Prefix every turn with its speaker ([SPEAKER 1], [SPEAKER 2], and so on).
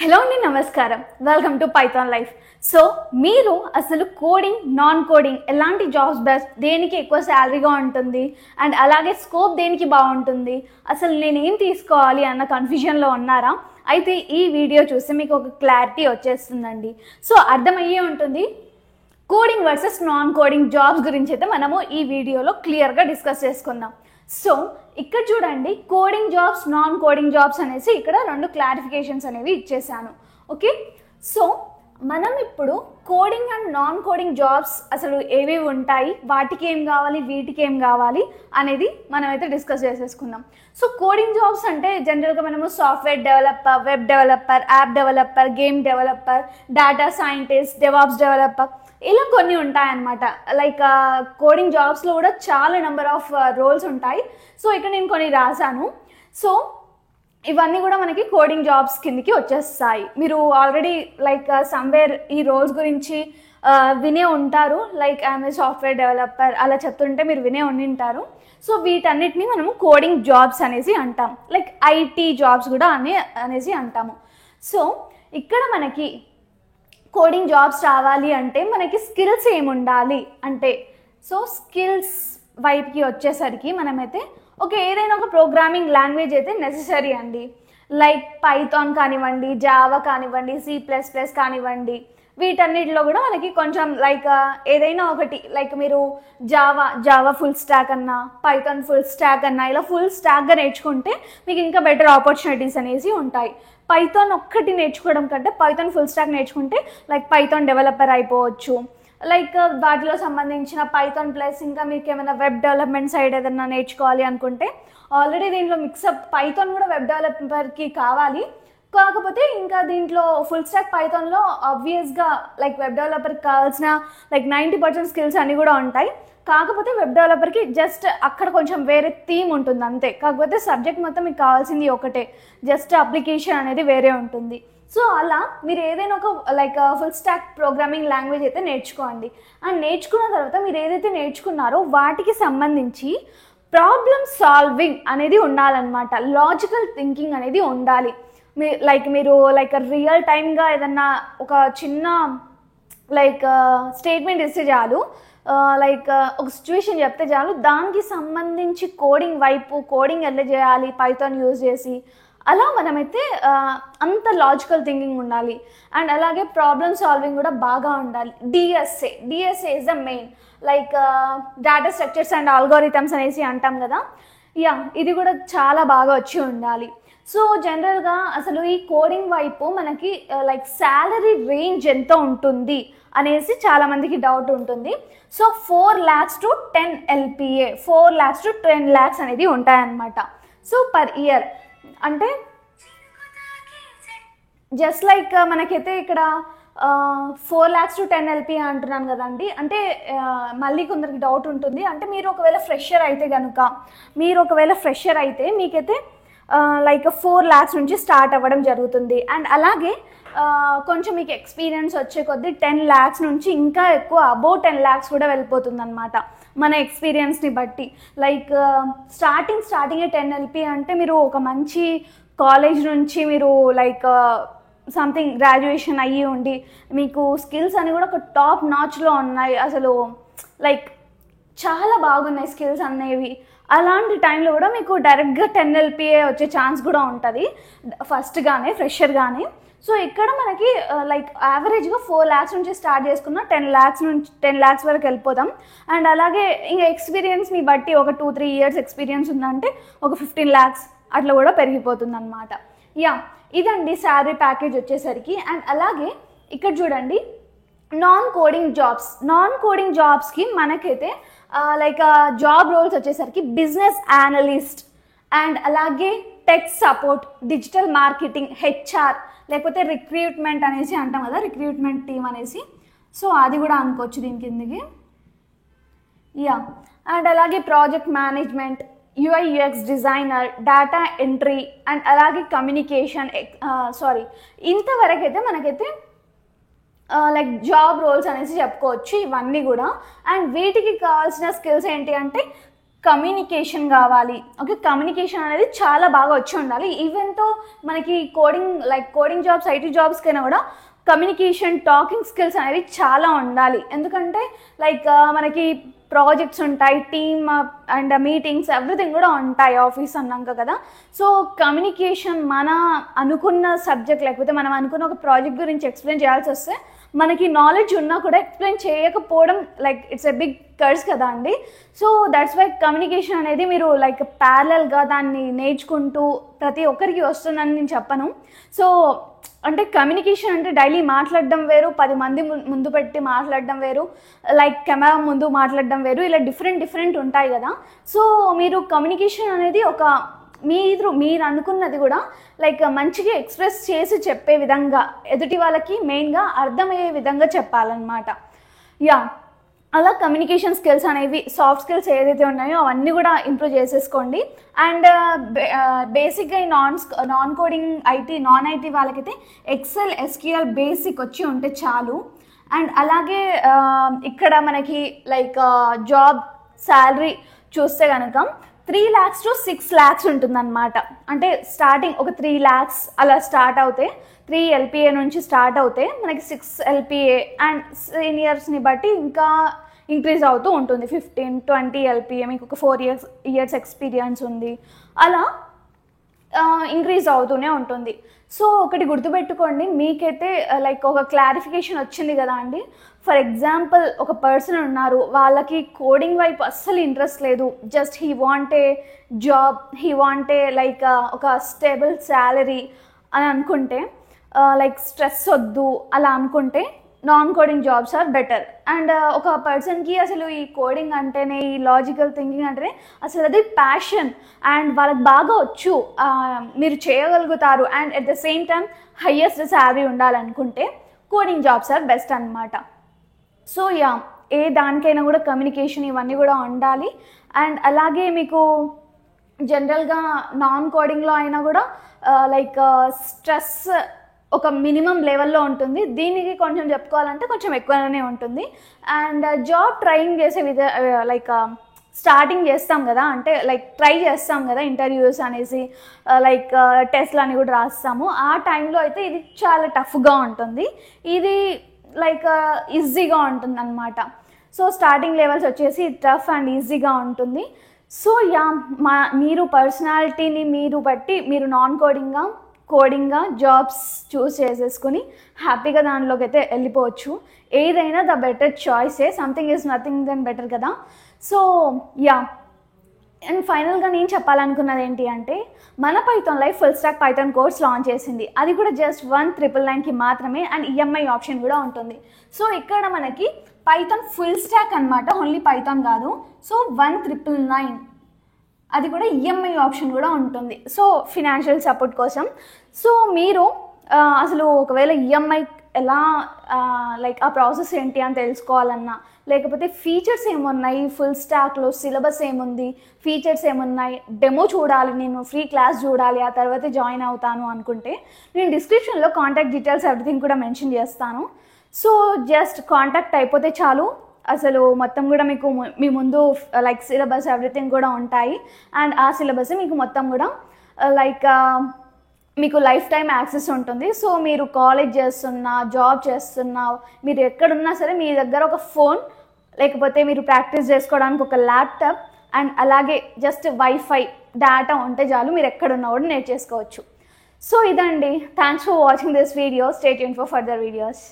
[SPEAKER 1] Hello అండి, నమస్కారం. Welcome to Python life. So మీరు అసలు కోడింగ్, నాన్ కోడింగ్ ఎలాంటి జాబ్స్ బెస్ట్, దేనికి ఎక్కువ శాలరీగా ఉంటుంది అండ్ అలాగే స్కోప్ దేనికి బాగుంటుంది, అసలు నేను ఏం తీసుకోవాలి అన్న కన్ఫ్యూజన్లో ఉన్నారా? అయితే ఈ వీడియో చూస్తే మీకు ఒక క్లారిటీ వచ్చేస్తుందండి. సో అర్థమయ్యే ఉంటుంది. Coding versus non coding jobs గురించి అయితే మనము ఈ వీడియోలో క్లియర్గా డిస్కస్ చేసుకుందాం. సో ఇక్కడ చూడండి, coding jobs, non coding jobs అనేసి ఇక్కడ రెండు క్లారిఫికేషన్స్ అనేవి ఇచ్చేసాను. ఓకే, సో మనం ఇప్పుడు coding and non coding jobs అసలు ఏవి ఉంటాయి, వాటికి ఏం కావాలి, వీటికి ఏం కావాలి అనేది మనమైతే డిస్కస్ చేసేసుకుందాం. సో కోడింగ్ జాబ్స్ అంటే జనరల్గా మనము software developer, web developer, app developer, game developer, data scientist, DevOps developer, ఇలా కొన్ని ఉంటాయన్నమాట. లైక్ కోడింగ్ జాబ్స్లో కూడా చాలా నెంబర్ ఆఫ్ రోల్స్ ఉంటాయి. సో ఇక్కడ నేను కొన్ని రాశాను. సో ఇవన్నీ కూడా మనకి కోడింగ్ జాబ్స్ కిందకి వచ్చేస్తాయి. మీరు ఆల్రెడీ లైక్ సమ్వేర్ ఈ రోల్స్ గురించి వినే ఉంటారు. Like I'm a software developer అలా చెప్తుంటే మీరు వినే ఉండింటారు. సో వీటన్నిటిని మనము కోడింగ్ జాబ్స్ అనేసి అంటాం. లైక్ ఐటీ జాబ్స్ కూడా అనేసి అంటాము. సో ఇక్కడ మనకి కోడింగ్ జాబ్స్ రావాలి అంటే మనకి స్కిల్స్ ఏముండాలి అంటే, సో స్కిల్స్ వైపుకి వచ్చేసరికి మనమైతే ఏదైనా ఒక ప్రోగ్రామింగ్ లాంగ్వేజ్ అయితే నెససరీ అండి. లైక్ పైథాన్ కానివ్వండి, జావా కానివ్వండి, C++ కానివ్వండి, వీటన్నిటిలో కూడా మనకి కొంచెం లైక్ ఏదైనా ఒకటి, లైక్ మీరు జావా ఫుల్ స్టాక్ అన్నా, పైథాన్ ఫుల్ స్టాక్ అన్నా, ఇలా ఫుల్ స్టాక్గా నేర్చుకుంటే మీకు ఇంకా బెటర్ ఆపర్చునిటీస్ అనేసి ఉంటాయి. పైథాన్ ఒక్కటి నేర్చుకోవడం కంటే పైథాన్ ఫుల్ స్టాక్ నేర్చుకుంటే లైక్ పైథాన్ డెవలపర్ అయిపోవచ్చు. లైక్ వాటిలో సంబంధించిన పైథాన్ ప్లస్ ఇంకా మీకు ఏమైనా వెబ్ డెవలప్మెంట్ సైడ్ ఏదైనా నేర్చుకోవాలి అనుకుంటే ఆల్రెడీ దీంట్లో మిక్సప్ పైథాన్ కూడా వెబ్ డెవలపర్కి కావాలి. కాకపోతే ఇంకా దీంట్లో ఫుల్ స్టాక్ పైథాన్లో ఆబ్వియస్గా లైక్ వెబ్ డెవలపర్కి కావాల్సిన లైక్ 90% స్కిల్స్ అన్నీ కూడా ఉంటాయి. కాకపోతే వెబ్ డెవలపర్కి జస్ట్ అక్కడ కొంచెం వేరే థీమ్ ఉంటుంది అంతే. కాకపోతే సబ్జెక్ట్ మొత్తం మీకు కావాల్సింది ఒకటే, జస్ట్ అప్లికేషన్ అనేది వేరే ఉంటుంది. సో అలా మీరు ఏదైనా ఒక like full stock programming language అయితే నేర్చుకోండి. అండ్ నేర్చుకున్న తర్వాత మీరు ఏదైతే నేర్చుకున్నారో వాటికి సంబంధించి ప్రాబ్లమ్ సాల్వింగ్ అనేది ఉండాలన్నమాట. లాజికల్ థింకింగ్ అనేది ఉండాలి. మీరు రియల్ టైమ్గా ఏదన్నా ఒక చిన్న లైక్ స్టేట్మెంట్ ఇస్తే చాలు, లైక్ ఒక సిచ్యువేషన్ చెప్తే చాలు, దానికి సంబంధించి కోడింగ్ వైపు కోడింగ్ ఎలా చేయాలి పైథాన్ యూజ్ చేసి, అలా మనమైతే అంత లాజికల్ థింకింగ్ ఉండాలి. అండ్ అలాగే ప్రాబ్లమ్ సాల్వింగ్ కూడా బాగా ఉండాలి. DSA is the main, like data structures and algorithms అనేసి అంటాం కదా. ఇది కూడా చాలా బాగా వచ్చి ఉండాలి. సో జనరల్గా అసలు ఈ కోడింగ్ వైపు మనకి లైక్ శాలరీ రేంజ్ ఎంత ఉంటుంది అనేసి చాలామందికి డౌట్ ఉంటుంది. So 4 lakhs to 10 LPA, 4 lakhs to 10 lakhs అనేది ఉంటాయన్నమాట. సో పర్ ఇయర్ అంటే జస్ట్ లైక్ మనకైతే ఇక్కడ 4 lakhs to 10 LPA అంటున్నాను కదండి. అంటే మళ్ళీ కొందరికి డౌట్ ఉంటుంది. అంటే మీరు ఒకవేళ ఫ్రెషర్ అయితే మీకైతే లైక్ 4 lakhs నుంచి స్టార్ట్ అవ్వడం జరుగుతుంది. అండ్ అలాగే కొంచెం మీకు ఎక్స్పీరియన్స్ వచ్చే కొద్దీ 10 lakhs నుంచి ఇంకా ఎక్కువ అబౌవ్ 10 lakhs కూడా వెళ్ళిపోతుంది అనమాట మన ఎక్స్పీరియన్స్ని బట్టి. లైక్ స్టార్టింగే 10 LPA అంటే మీరు ఒక మంచి కాలేజ్ నుంచి మీరు లైక్ సంథింగ్ గ్రాడ్యుయేషన్ అయ్యి ఉండి మీకు స్కిల్స్ అని కూడా ఒక టాప్ నాచ్లో ఉన్నాయి, అసలు లైక్ చాలా బాగున్నాయి స్కిల్స్ అనేవి. అలాంటి టైంలో కూడా మీకు డైరెక్ట్గా 10 LPA వచ్చే ఛాన్స్ కూడా ఉంటుంది ఫ్రెషర్గానే. సో ఇక్కడ మనకి లైక్ యావరేజ్గా 4 lakhs నుంచి స్టార్ట్ చేసుకున్న 10 lakhs వరకు వెళ్ళిపోతాం. అండ్ అలాగే ఇంకా ఎక్స్పీరియన్స్ని బట్టి ఒక 2-3 years ఎక్స్పీరియన్స్ ఉందంటే ఒక 15 lakhs అట్లా కూడా పెరిగిపోతుంది అనమాట. ఇదండి శాలరీ ప్యాకేజ్ వచ్చేసరికి. అండ్ అలాగే ఇక్కడ చూడండి, నాన్ కోడింగ్ జాబ్స్కి మనకైతే లైక్ జాబ్ రోల్స్ వచ్చేసరికి బిజినెస్ అనలిస్ట్, అండ్ అలాగే tech support, digital marketing, HR, లేకపోతే రిక్రూట్మెంట్ అనేసి అంటాం కదా, రిక్రూట్మెంట్ టీమ్ అనేసి. సో అది కూడా అనుకోవచ్చు దీని కిందకి. అండ్ అలాగే project management, UI/UX designer, data entry, and అలాగే కమ్యూనికేషన్. ఇంతవరకైతే మనకైతే లైక్ జాబ్ రోల్స్ అనేసి చెప్పుకోవచ్చు ఇవన్నీ కూడా. అండ్ వీటికి కావాల్సిన స్కిల్స్ ఏంటి అంటే కమ్యూనికేషన్ కావాలి. ఓకే, కమ్యూనికేషన్ అనేది చాలా బాగా వచ్చి ఉండాలి. ఈవెన్తో మనకి కోడింగ్ జాబ్స్, ఐటీ జాబ్స్కైనా కూడా కమ్యూనికేషన్, టాకింగ్ స్కిల్స్ అనేవి చాలా ఉండాలి. ఎందుకంటే మనకి ప్రాజెక్ట్స్ ఉంటాయి, టీమ్ అండ్ మీటింగ్స్ ఎవ్రీథింగ్ కూడా ఉంటాయి ఆఫీస్ అన్నాక కదా. సో కమ్యూనికేషన్ మన అనుకున్న సబ్జెక్ట్ లేకపోతే మనం అనుకున్న ఒక ప్రాజెక్ట్ గురించి ఎక్స్ప్లెయిన్ చేయాల్సి వస్తే మనకి నాలెడ్జ్ ఉన్నా కూడా ఎక్స్ప్లెయిన్ చేయకపోవడం ఇట్స్ ఎ బిగ్ కర్స్ కదా అండి. సో దట్స్ వై కమ్యూనికేషన్ అనేది మీరు ప్యారలల్గా దాన్ని నేర్చుకుంటూ ప్రతి ఒక్కరికి వస్తుందని నేను చెప్పను. సో అంటే కమ్యూనికేషన్ అంటే డైలీ మాట్లాడడం వేరు, 10 మంది ముందు పెట్టి మాట్లాడడం వేరు, కెమెరా ముందు మాట్లాడడం వేరు, ఇలా డిఫరెంట్ ఉంటాయి కదా. సో మీరు కమ్యూనికేషన్ అనేది మీరు అనుకున్నది కూడా మంచిగా ఎక్స్ప్రెస్ చేసి చెప్పే విధంగా, ఎదుటి వాళ్ళకి మెయిన్గా అర్థమయ్యే విధంగా చెప్పాలన్నమాట. అలా కమ్యూనికేషన్ స్కిల్స్ అనేవి, సాఫ్ట్ స్కిల్స్ ఏదైతే ఉన్నాయో అవన్నీ కూడా ఇంప్రూవ్ చేసేసుకోండి. అండ్ బేసిక్గా ఈ నాన్ కోడింగ్ నాన్ ఐటీ వాళ్ళకైతే ఎక్సెల్, SQL బేసిక్ వచ్చి ఉంటే చాలు. అండ్ అలాగే ఇక్కడ మనకి జాబ్ శాలరీ చూస్తే కనుక 3 lakhs to 6 lakhs ఉంటుందన్నమాట. అంటే స్టార్టింగ్ ఒక 3 lakhs అలా స్టార్ట్ అవుతే, 3 LPA నుంచి స్టార్ట్ అవుతే మనకి 6 LPA అండ్ సీనియర్స్ని బట్టి ఇంకా ఇంక్రీజ్ అవుతూ ఉంటుంది. 15-20 LPA, మీకు ఒక 4 years ఎక్స్పీరియన్స్ ఉంది, అలా ఇంక్రీజ్ అవుతూనే ఉంటుంది. సో ఒకటి గుర్తుపెట్టుకోండి, మీకైతే ఒక క్లారిఫికేషన్ వచ్చింది కదా అండి. ఫర్ ఎగ్జాంపుల్ ఒక పర్సన్ ఉన్నారు, వాళ్ళకి కోడింగ్ వైపు అస్సలు ఇంట్రెస్ట్ లేదు, just he want a job, he want a ఒక స్టేబుల్ శాలరీ అని అనుకుంటే, స్ట్రెస్ వద్దు అలా అనుకుంటే non coding jobs are better. And ఒక పర్సన్కి అసలు ఈ కోడింగ్ అంటేనే, ఈ లాజికల్ థింకింగ్ అంటేనే అసలు అది ప్యాషన్ అండ్ వాళ్ళకి బాగా వచ్చు, మీరు చేయగలుగుతారు and at the same time highest salary ఉండాలనుకుంటే కోడింగ్ జాబ్స్ ఆర్ బెస్ట్ అన్నమాట. సో ఏ దానికైనా కూడా కమ్యూనికేషన్ ఇవన్నీ కూడా ఉండాలి. అండ్ అలాగే మీకు జనరల్గా నాన్ కోడింగ్లో అయినా కూడా స్ట్రెస్ ఒక మినిమం లెవెల్లో ఉంటుంది, దీనికి కొంచెం చెప్పుకోవాలంటే కొంచెం ఎక్కువనే ఉంటుంది. అండ్ జాబ్ ట్రైయింగ్ చేసే స్టార్టింగ్ చేస్తాం కదా, అంటే ట్రై చేస్తాం కదా, ఇంటర్వ్యూస్ అనేసి టెస్ట్లు అని కూడా రాస్తాము. ఆ టైంలో అయితే ఇది చాలా టఫ్గా ఉంటుంది, ఇది ఈజీగా ఉంటుంది అనమాట. సో స్టార్టింగ్ లెవెల్స్ వచ్చేసి టఫ్ అండ్ ఈజీగా ఉంటుంది. సో మీరు పర్సనాలిటీని మీరు బట్టి మీరు నాన్ కోడింగ్గా జాబ్స్ చూస్ చేసేసుకుని హ్యాపీగా దానిలోకి అయితే వెళ్ళిపోవచ్చు. ఏదైనా ద బెటర్ చాయిసే, something is nothing then better కదా. సో అండ్ ఫైనల్గా నేను చెప్పాలనుకున్నది ఏంటి అంటే, మన Python life full stack Python course launch చేసింది. అది కూడా జస్ట్ 1,999కి మాత్రమే, అండ్ EMI ఆప్షన్ కూడా ఉంటుంది. సో ఇక్కడ మనకి పైథాన్ ఫుల్ స్టాక్ అనమాట, ఓన్లీ పైథాన్ కాదు. సో 1,999, అది కూడా EMI ఆప్షన్ కూడా ఉంటుంది, సో ఫినాన్షియల్ సపోర్ట్ కోసం. సో మీరు అసలు ఒకవేళ EMI ఎలా ఆ ప్రాసెస్ ఏంటి అని తెలుసుకోవాలన్నా, లేకపోతే ఫీచర్స్ ఏమున్నాయి ఫుల్ స్టాక్లో, సిలబస్ ఏముంది, ఫీచర్స్ ఏమున్నాయి, డెమో చూడాలి, నేను ఫ్రీ క్లాస్ చూడాలి, ఆ తర్వాత జాయిన్ అవుతాను అనుకుంటే నేను డిస్క్రిప్షన్లో కాంటాక్ట్ డీటెయిల్స్ ఎవ్రీథింగ్ కూడా మెన్షన్ చేస్తాను. సో జస్ట్ కాంటాక్ట్ అయిపోతే చాలు, అసలు మొత్తం కూడా మీకు మీ ముందు సిలబస్ ఎవ్రీథింగ్ కూడా ఉంటాయి. అండ్ ఆ సిలబస్ మీకు మొత్తం కూడా మీకు లైఫ్ టైం యాక్సెస్ ఉంటుంది. సో మీరు కాలేజ్ చేస్తున్నా, జాబ్ చేస్తున్నా, మీరు ఎక్కడున్నా సరే మీ దగ్గర ఒక ఫోన్, లేకపోతే మీరు ప్రాక్టీస్ చేసుకోవడానికి ఒక ల్యాప్టాప్, అండ్ అలాగే జస్ట్ వైఫై డేటా ఉంటే చాలు, మీరు ఎక్కడున్నా కూడా నేర్చేసుకోవచ్చు. సో ఇదండి, thanks for watching this video. Stay tuned for further videos.